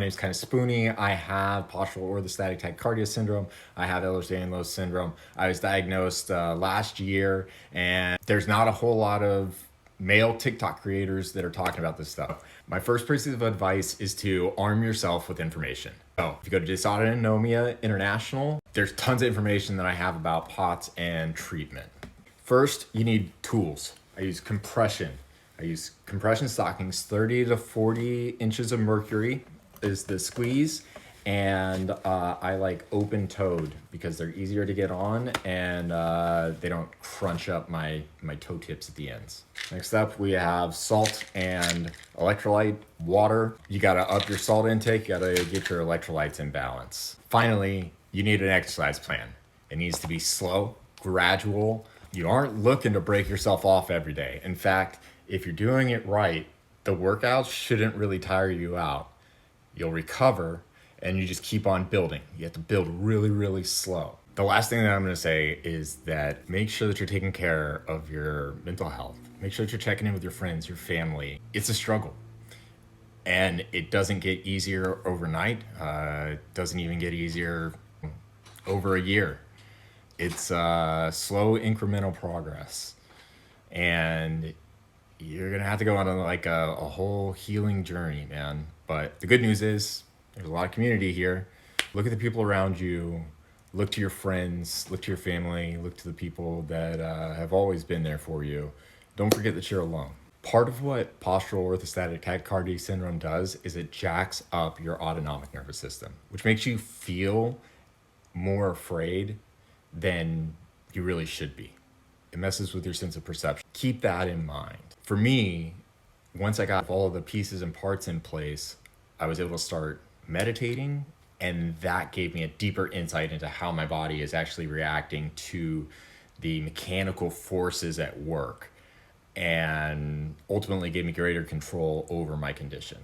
My name's KindaSpoony. I have postural orthostatic tachycardia syndrome. I have Ehlers-Danlos Syndrome. I was diagnosed last year, and there's not a whole lot of male TikTok creators that are talking about this stuff. My first piece of advice is to arm yourself with information. So if you go to Dysautonomia International, there's tons of information that I have about POTS and treatment. First, you need tools. I use compression. I use compression stockings, 30 to 40 inches of mercury is the squeeze, and I like open-toed because they're easier to get on and they don't crunch up my toe tips at the ends. Next up, we have salt and electrolyte water. You gotta up your salt intake, you gotta get your electrolytes in balance. Finally, you need an exercise plan. It needs to be slow, gradual. You aren't looking to break yourself off every day. In fact, if you're doing it right, the workouts shouldn't really tire you out. You'll recover and you just keep on building. You have to build really, really slow. The last thing that I'm gonna say is that make sure that you're taking care of your mental health. Make sure that you're checking in with your friends, your family. It's a struggle. And it doesn't get easier overnight. It doesn't even get easier over a year. It's slow incremental progress. And you're gonna have to go on like a whole healing journey, man. But the good news is there's a lot of community here. Look at the people around you, look to your friends, look to your family, look to the people that have always been there for you. Don't forget that you're alone. Part of what postural orthostatic tachycardia syndrome does is it jacks up your autonomic nervous system, which makes you feel more afraid than you really should be. It messes with your sense of perception. Keep that in mind. For me, once I got all of the pieces and parts in place, I was able to start meditating, and that gave me a deeper insight into how my body is actually reacting to the mechanical forces at work, and ultimately gave me greater control over my condition.